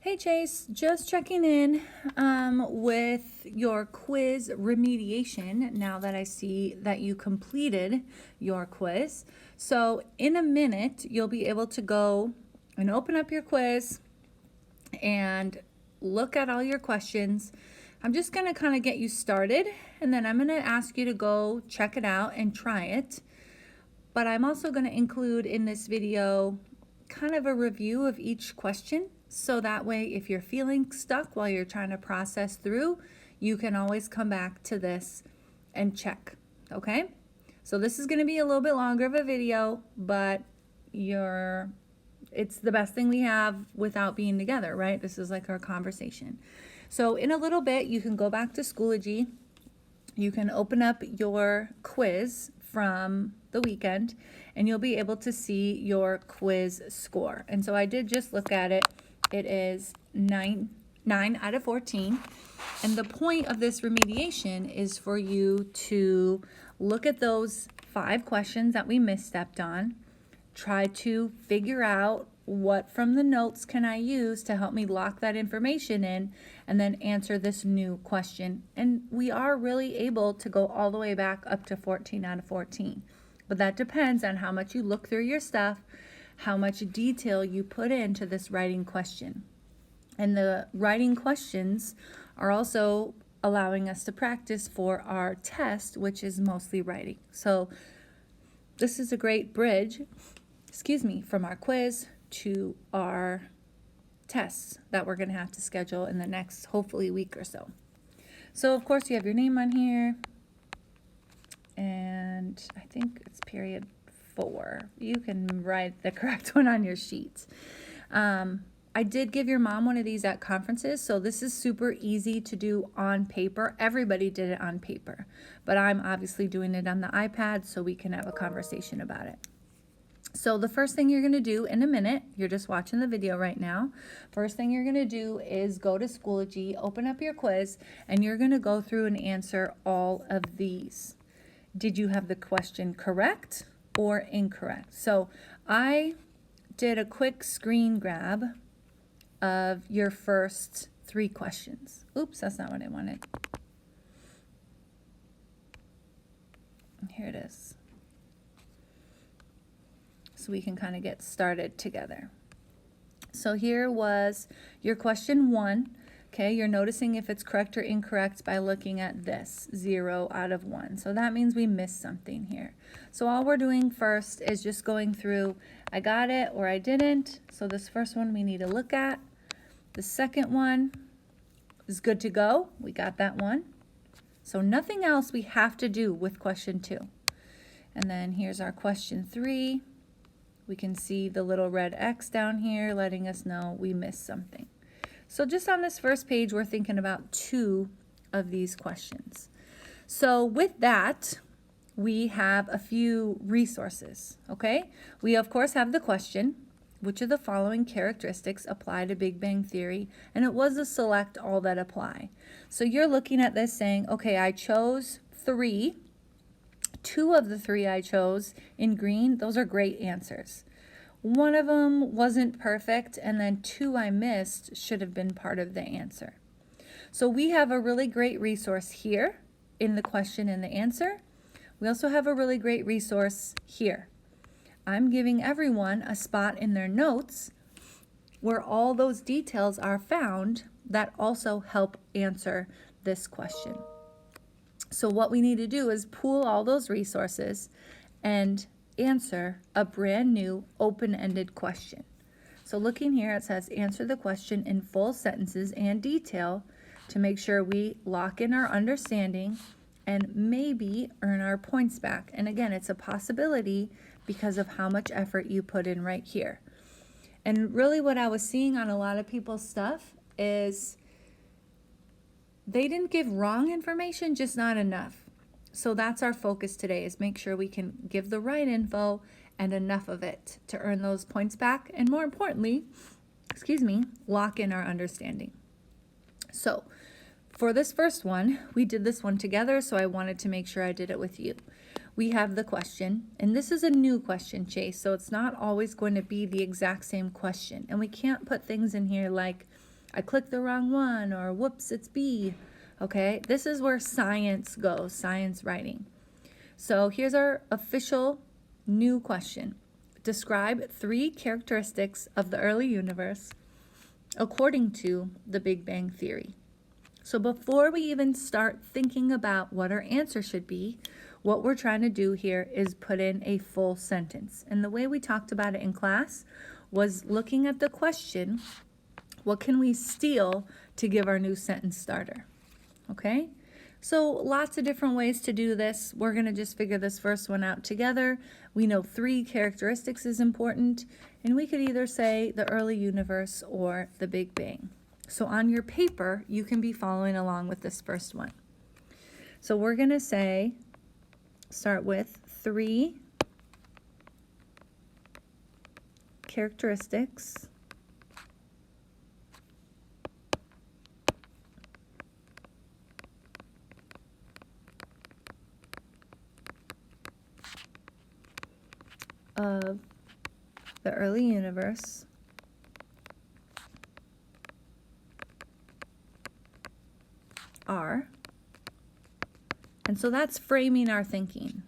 Hey Chase, just checking in with your quiz remediation now that I see that you completed your quiz. So in a minute, you'll be able to go and open up your quiz and look at all your questions. I'm just going to kind of get you started, and then I'm going to ask you to go check it out and try it. But I'm also going to include in this video kind of a review of each question. So that way, if you're feeling stuck while you're trying to process through, you can always come back to this and check, okay? So this is gonna be a little bit longer of a video, but it's the best thing we have without being together, right? This is like our conversation. So in a little bit, you can go back to Schoology. You can open up your quiz from the weekend, and you'll be able to see your quiz score. And so I did just look at it. It is 9 out of 14. And the point of this remediation is for you to look at those 5 questions that we misstepped on, try to figure out what from the notes can I use to help me lock that information in, and then answer this new question. And we are really able to go all the way back up to 14 out of 14. But that depends on how much you look through your stuff, how much detail you put into this writing question. And the writing questions are also allowing us to practice for our test, which is mostly writing. So this is a great bridge, from our quiz to our tests that we're going to have to schedule in the next, hopefully, week or so. So, of course, you have your name on here, and I think it's period 4. You can write the correct one on your sheet. I did give your mom one of these at conferences, so this is super easy to do on paper. Everybody did it on paper, but I'm obviously doing it on the iPad so we can have a conversation about it. So the first thing you're going to do in a minute, you're just watching the video right now. First thing you're going to do is go to Schoology, open up your quiz, and you're going to go through and answer all of these. Did you have the question correct or incorrect? So I did a quick screen grab of your first 3 questions. Oops, that's not what I wanted. Here it is. So we can kind of get started together. So here was your question 1. Okay, you're noticing if it's correct or incorrect by looking at this, 0 out of 1. So that means we missed something here. So all we're doing first is just going through, I got it or I didn't. So this first one we need to look at. The second one is good to go. We got that one. So nothing else we have to do with question 2. And then here's our question 3. We can see the little red X down here letting us know we missed something. So just on this first page, we're thinking about 2 of these questions. So with that, we have a few resources, okay? We, of course, have the question, which of the following characteristics apply to Big Bang Theory? And it was a select all that apply. So you're looking at this saying, okay, I chose 3. 2 of the 3 I chose in green, those are great answers. One of them wasn't perfect, and then 2 I missed should have been part of the answer. So we have a really great resource here in the question and the answer. We also have a really great resource here. I'm giving everyone a spot in their notes where all those details are found that also help answer this question. So what we need to do is pool all those resources and answer a brand new open-ended question. So looking here, it says answer the question in full sentences and detail to make sure we lock in our understanding and maybe earn our points back. And again, it's a possibility because of how much effort you put in right here. And really what I was seeing on a lot of people's stuff is they didn't give wrong information, just not enough. So that's our focus today, is make sure we can give the right info and enough of it to earn those points back. And more importantly, lock in our understanding. So for this first one, we did this one together, so I wanted to make sure I did it with you. We have the question, and this is a new question, Chase, so it's not always going to be the exact same question. And we can't put things in here like I clicked the wrong one, or whoops, it's B. Okay, this is where science goes, science writing. So here's our official new question. Describe 3 characteristics of the early universe according to the Big Bang Theory. So before we even start thinking about what our answer should be, what we're trying to do here is put in a full sentence. And the way we talked about it in class was looking at the question, what can we steal to give our new sentence starter? Okay? So lots of different ways to do this. We're going to just figure this first one out together. We know 3 characteristics is important, and we could either say the early universe or the Big Bang. So on your paper, you can be following along with this first one. So we're going to say, start with 3 characteristics of the early universe are, and so that's framing our thinking.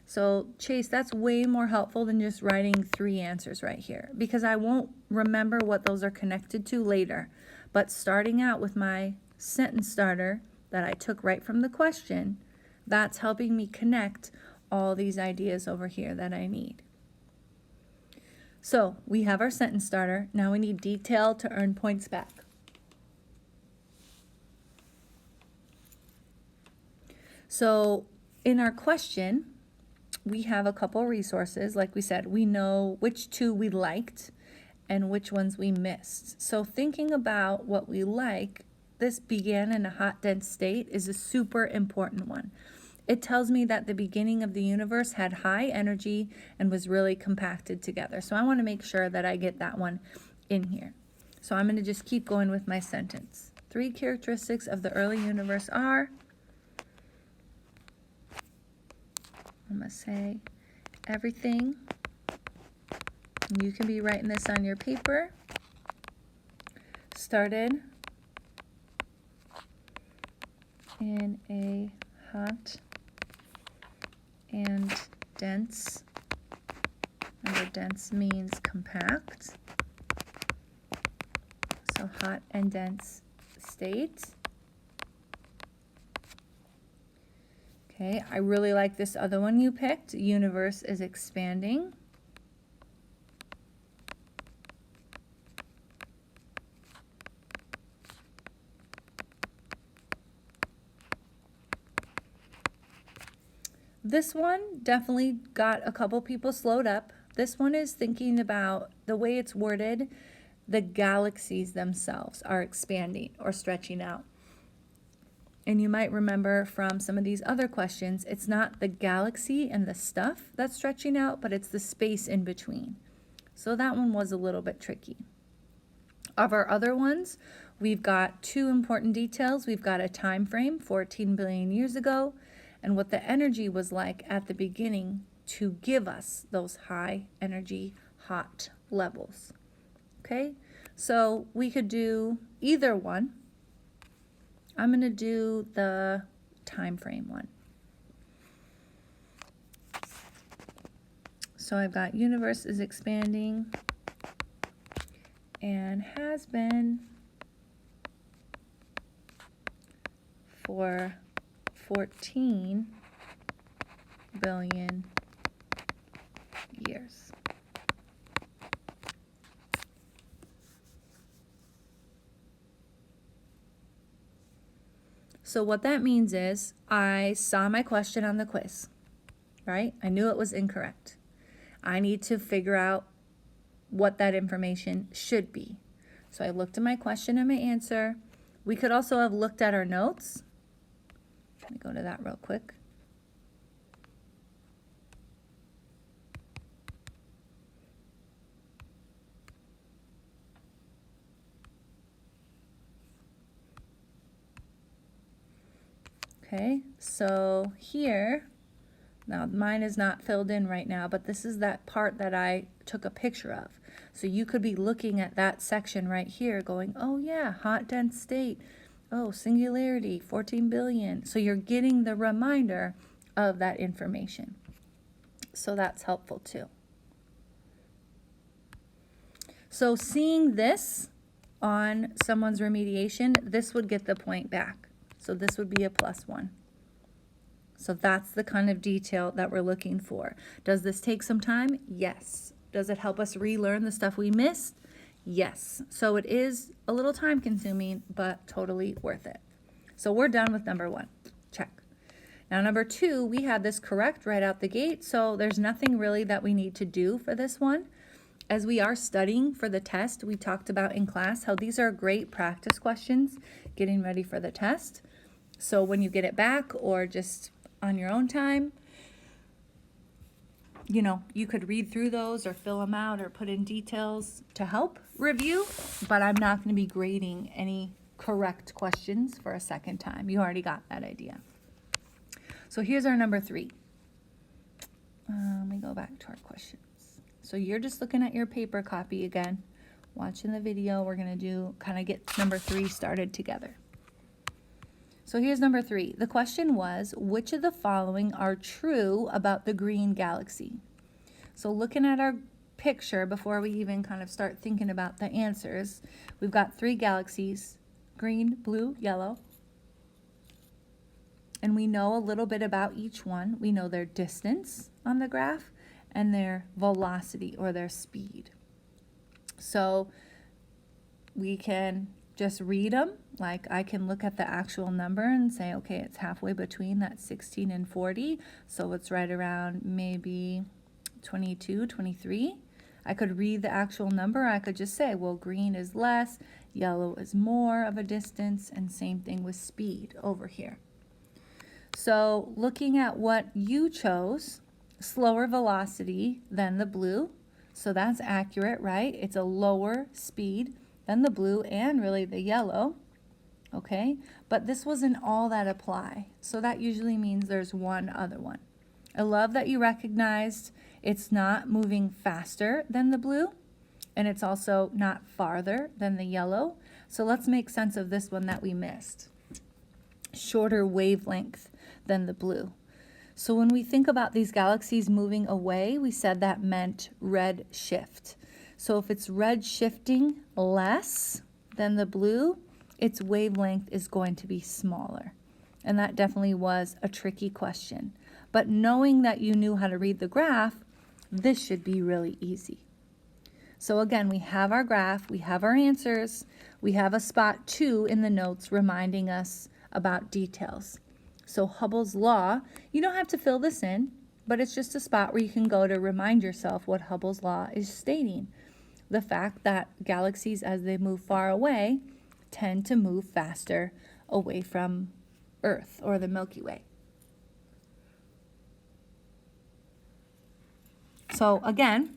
So Chase, that's way more helpful than just writing 3 answers right here, because I won't remember what those are connected to later. But starting out with my sentence starter that I took right from the question, that's helping me connect all these ideas over here that I need. So we have our sentence starter. Now we need detail to earn points back. So in our question, we have a couple resources. Like we said, we know which 2 we liked and which ones we missed. So thinking about what we like, this began in a hot, dense state is a super important one. It tells me that the beginning of the universe had high energy and was really compacted together. So I want to make sure that I get that one in here. So I'm going to just keep going with my sentence. 3 characteristics of the early universe are, I'm going to say everything, you can be writing this on your paper, started in a hot and dense, remember dense means compact, so hot and dense state. Okay, I really like this other one you picked. Universe is expanding. This one definitely got a couple people slowed up. This one is thinking about the way it's worded, the galaxies themselves are expanding or stretching out. And you might remember from some of these other questions, it's not the galaxy and the stuff that's stretching out, but it's the space in between. So that one was a little bit tricky. Of our other ones, we've got 2 important details. We've got a time frame, 14 billion years ago, and what the energy was like at the beginning to give us those high energy, hot levels. Okay, so we could do either one. I'm going to do the time frame one. So I've got universe is expanding and has been for 14 billion years. So what that means is I saw my question on the quiz, right? I knew it was incorrect. I need to figure out what that information should be. So I looked at my question and my answer. We could also have looked at our notes. Let me go to that real quick. Okay, so here Now, mine is not filled in right now, but this is that part that I took a picture of. So you could be looking at that section right here going, oh yeah, hot dense state. Oh, singularity, 14 billion. So you're getting the reminder of that information. So that's helpful too. So seeing this on someone's remediation, this would get the point back. So this would be a +1. So that's the kind of detail that we're looking for. Does this take some time? Yes. Does it help us relearn the stuff we missed? Yes. So it is a little time consuming, but totally worth it. So we're done with number 1. Check. Now number 2, we had this correct right out the gate, so there's nothing really that we need to do for this one. As we are studying for the test, we talked about in class how these are great practice questions, getting ready for the test. So when you get it back or just on your own time, you know, you could read through those or fill them out or put in details to help review, but I'm not going to be grading any correct questions for a second time. You already got that idea. So here's our number 3. Let me go back to our questions. So you're just looking at your paper copy again, watching the video. We're going to kind of get number 3 started together. So here's number 3. The question was, which of the following are true about the green galaxy? So looking at our picture before we even kind of start thinking about the answers, we've got 3 galaxies, green, blue, yellow. And we know a little bit about each one. We know their distance on the graph and their velocity or their speed. So we can just read them. Like I can look at the actual number and say, okay, it's halfway between that 16 and 40. So it's right around maybe 22, 23. I could read the actual number. I could just say, well, green is less, yellow is more of a distance, and same thing with speed over here. So looking at what you chose, slower velocity than the blue. So that's accurate, right? It's a lower speed than the blue and really the yellow. Okay, but this wasn't all that apply. So that usually means there's one other one. I love that you recognized it's not moving faster than the blue, and it's also not farther than the yellow. So let's make sense of this one that we missed. Shorter wavelength than the blue. So when we think about these galaxies moving away, we said that meant red shift. So if it's red shifting less than the blue, its wavelength is going to be smaller. And that definitely was a tricky question. But knowing that you knew how to read the graph, this should be really easy. So again, we have our graph, we have our answers, we have a spot 2 in the notes reminding us about details. So Hubble's law, you don't have to fill this in, but it's just a spot where you can go to remind yourself what Hubble's law is stating. The fact that galaxies, as they move far away, tend to move faster away from Earth or the Milky Way. So again,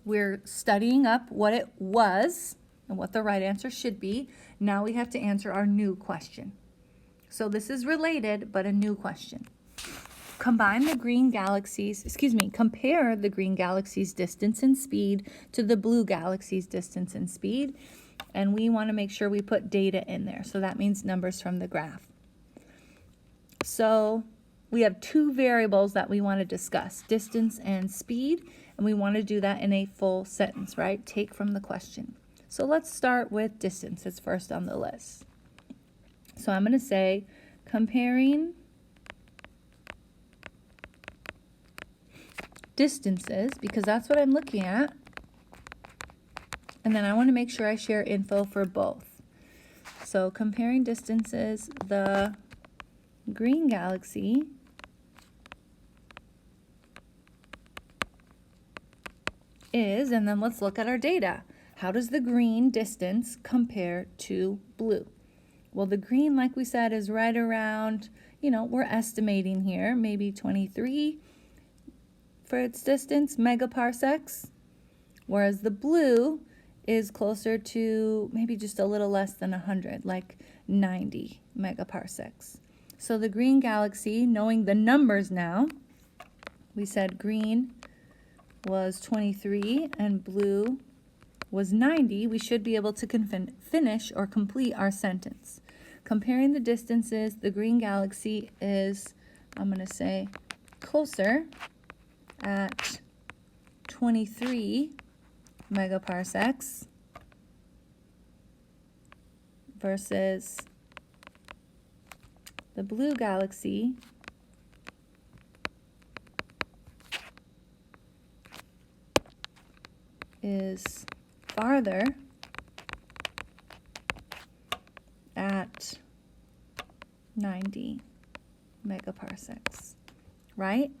we're studying up what it was and what the right answer should be. Now we have to answer our new question. So this is related, but a new question. Compare the green galaxy's distance and speed to the blue galaxy's distance and speed. And we want to make sure we put data in there. So that means numbers from the graph. So we have 2 variables that we want to discuss, distance and speed. And we want to do that in a full sentence, right? Take from the question. So let's start with distance. It's first on the list. So I'm going to say comparing distances, because that's what I'm looking at. And then I want to make sure I share info for both. So comparing distances, the green galaxy is, and then let's look at our data. How does the green distance compare to blue? Well, the green, like we said, is right around, we're estimating here, maybe 23 for its distance, megaparsecs, whereas the blue is closer to maybe just a little less than 100, like 90 megaparsecs. So the green galaxy, knowing the numbers now, we said green was 23 and blue was 90, we should be able to finish or complete our sentence. Comparing the distances, the green galaxy is, I'm going to say, closer at 23 megaparsecs versus the blue galaxy is farther at 90 megaparsecs, right?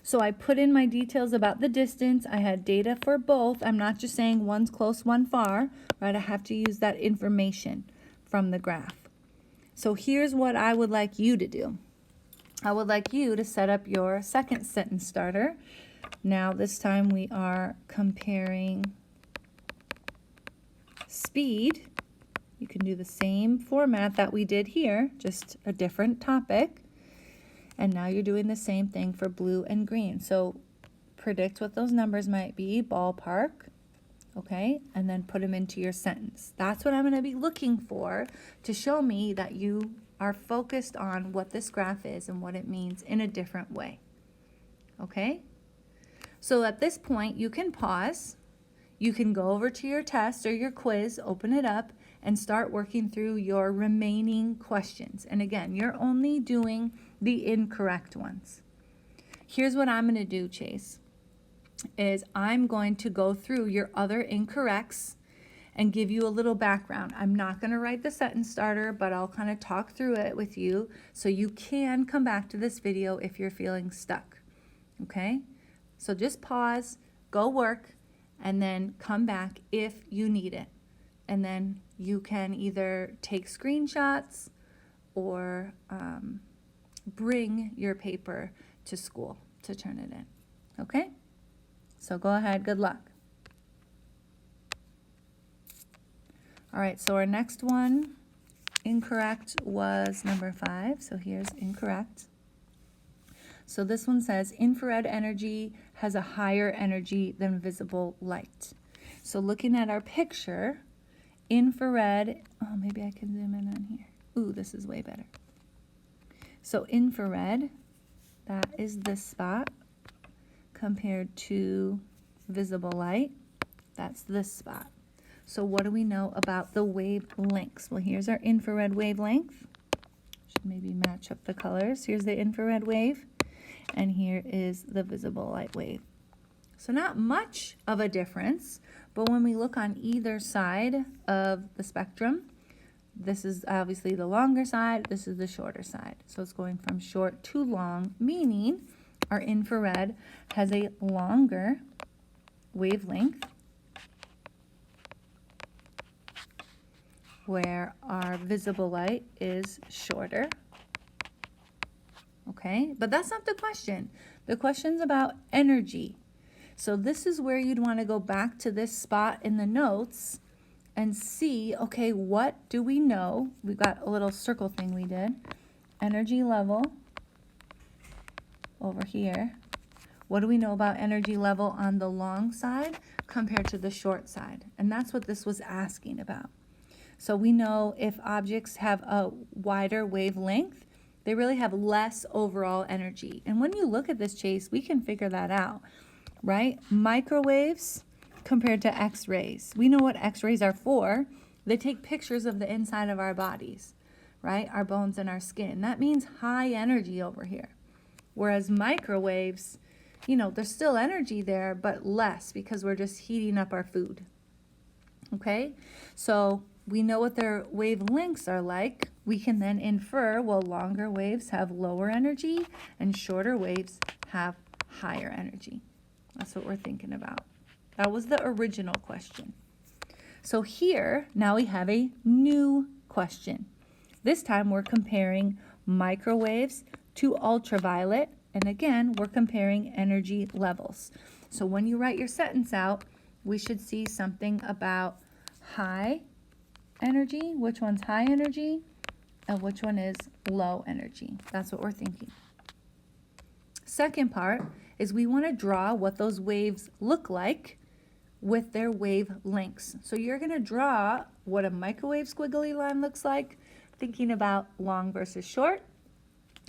So I put in my details about the distance. I had data for both. I'm not just saying one's close, one far, right? I have to use that information from the graph. So here's what I would like you to do. I would like you to set up your second sentence starter. Now this time we are comparing speed. You can do the same format that we did here, just a different topic. And now you're doing the same thing for blue and green. So predict what those numbers might be, ballpark, okay? And then put them into your sentence. That's what I'm going to be looking for to show me that you are focused on what this graph is and what it means in a different way, okay? So at this point, you can pause. You can go over to your test or your quiz, open it up, and start working through your remaining questions. And again, you're only doing the incorrect ones. Here's what I'm going to do, Chase, is I'm going to go through your other incorrects and give you a little background. I'm not going to write the sentence starter, but I'll kind of talk through it with you so you can come back to this video if you're feeling stuck, okay? So just pause, go work, and then come back if you need it. And then you can either take screenshots or bring your paper to school to turn it in, okay? So go ahead, good luck. All right, so our next one, incorrect, was number 5. So here's incorrect. So this one says infrared energy has a higher energy than visible light. So looking at our picture, infrared, oh, maybe I can zoom in on here. Ooh, this is way better. So infrared, that is this spot, compared to visible light, that's this spot. So what do we know about the wavelengths? Well, here's our infrared wavelength. Should maybe match up the colors. Here's the infrared wave, and here is the visible light wave. So not much of a difference, but when we look on either side of the spectrum, this is obviously the longer side, this is the shorter side. So it's going from short to long, meaning our infrared has a longer wavelength, where our visible light is shorter. Okay, but that's not the question. The question's about energy. So this is where you'd want to go back to this spot in the notes and see, okay, what do we know? We've got a little circle thing we did. Energy level over here. What do we know about energy level on the long side compared to the short side? And that's what this was asking about. So we know if objects have a wider wavelength, they really have less overall energy. And when you look at this, Chase, we can figure that out, right? Microwaves compared to X-rays. We know what X-rays are for. They take pictures of the inside of our bodies, right? Our bones and our skin. That means high energy over here. Whereas microwaves, you know, there's still energy there, but less because we're just heating up our food. Okay? So we know what their wavelengths are like. We can then infer, well, longer waves have lower energy and shorter waves have higher energy. That's what we're thinking about. That was the original question. So here, now we have a new question. This time we're comparing microwaves to ultraviolet, and again, we're comparing energy levels. So when you write your sentence out, we should see something about high energy, which one's high energy, and which one is low energy. That's what we're thinking. Second part is we want to draw what those waves look like with their wavelengths. So you're going to draw what a microwave squiggly line looks like, thinking about long versus short,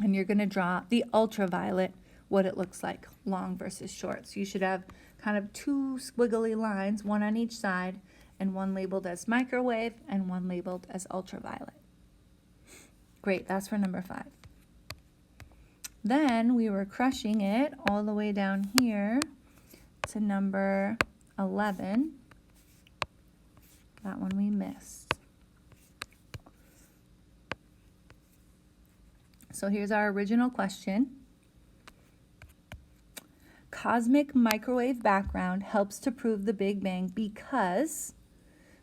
and you're going to draw the ultraviolet, what it looks like, long versus short. So you should have kind of two squiggly lines, one on each side, and one labeled as microwave and one labeled as ultraviolet. Great, that's for number 5. Then we were crushing it all the way down here to number 11. That one we missed. So here's our original question. Cosmic microwave background helps to prove the Big Bang because,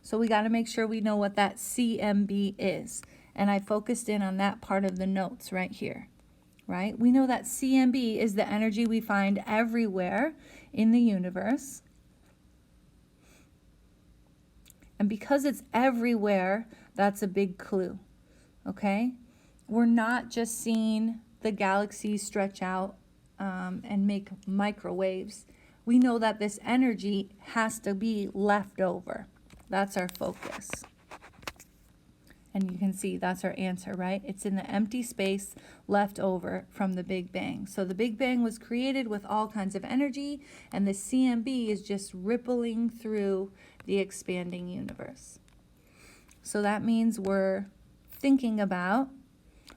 so we got to make sure we know what that CMB is. And I focused in on that part of the notes right here, right? We know that CMB is the energy we find everywhere in the universe. And because it's everywhere, that's a big clue, okay? We're not just seeing the galaxies stretch out and make microwaves. We know that this energy has to be left over. That's our focus. And you can see that's our answer, right? It's in the empty space left over from the Big Bang. So the Big Bang was created with all kinds of energy, and the CMB is just rippling through the expanding universe. So that means we're thinking about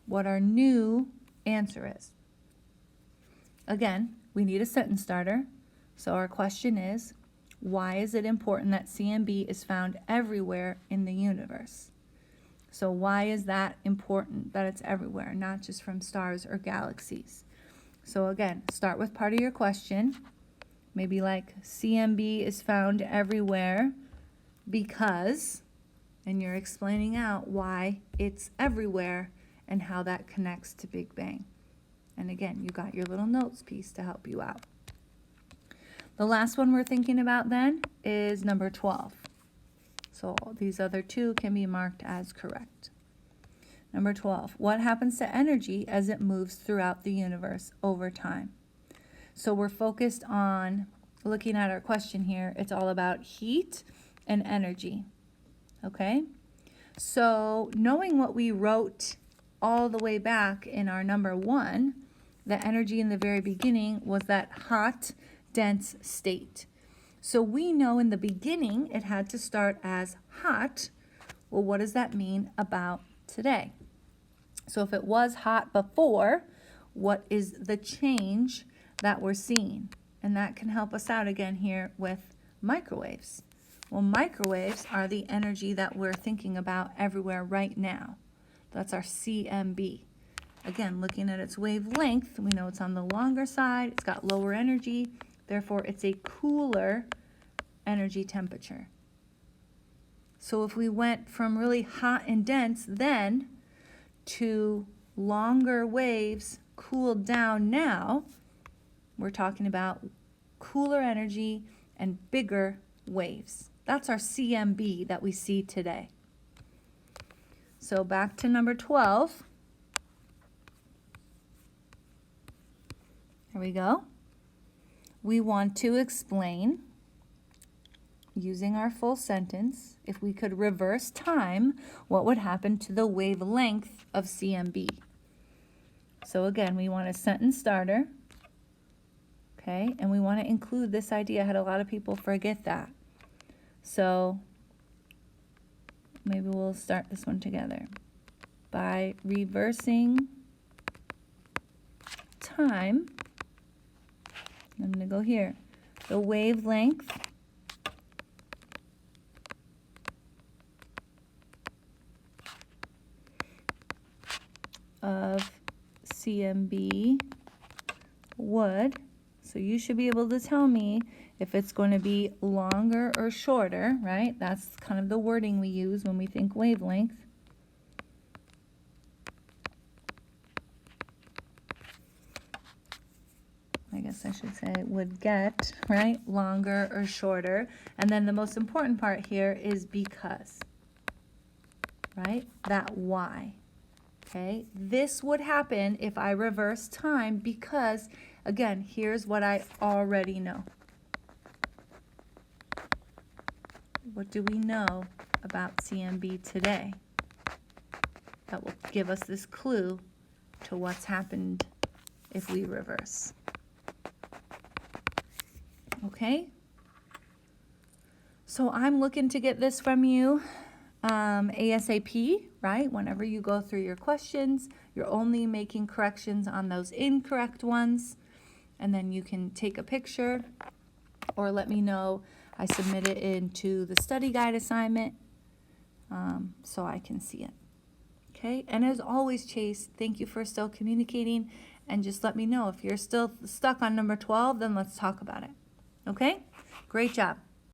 what our new answer is. Again, we need a sentence starter. So our question is, why is it important that CMB is found everywhere in the universe? So why is that important that it's everywhere, not just from stars or galaxies? So again, start with part of your question. Maybe like CMB is found everywhere because, and you're explaining out why it's everywhere and how that connects to Big Bang. And again, you got your little notes piece to help you out. The last one we're thinking about then is number 12. So these other two can be marked as correct. Number 12, what happens to energy as it moves throughout the universe over time? So we're focused on looking at our question here. It's all about heat and energy, okay? So knowing what we wrote all the way back in our number 1, the energy in the very beginning was that hot, dense state. So we know in the beginning it had to start as hot. Well, what does that mean about today? So if it was hot before, what is the change that we're seeing? And that can help us out again here with microwaves. Well, microwaves are the energy that we're thinking about everywhere right now. That's our CMB. Again, looking at its wavelength, we know it's on the longer side. It's got lower energy. Therefore, it's a cooler energy temperature. So if we went from really hot and dense then to longer waves cooled down now, we're talking about cooler energy and bigger waves. That's our CMB that we see today. So back to number 12. Here we go. We want to explain, using our full sentence, if we could reverse time, what would happen to the wavelength of CMB? So again, we want a sentence starter, okay? And we want to include this idea. I had a lot of people forget that. So maybe we'll start this one together. By reversing time, I'm going to go here. The wavelength of CMB would, so you should be able to tell me if it's going to be longer or shorter, right? That's kind of the wording we use when we think wavelength. I guess I should say would get, right? Longer or shorter. And then the most important part here is because, right? That why, okay? This would happen if I reverse time because Again, here's what I already know. What do we know about CMB today that will give us this clue to what's happened if we reverse? Okay? So I'm looking to get this from you ASAP, right? Whenever you go through your questions, you're only making corrections on those incorrect ones, and then you can take a picture or let me know. I submit it into the study guide assignment so I can see it. Okay, and as always, Chase, thank you for still communicating, and just let me know if you're still stuck on number 12, then let's talk about it. Okay, great job.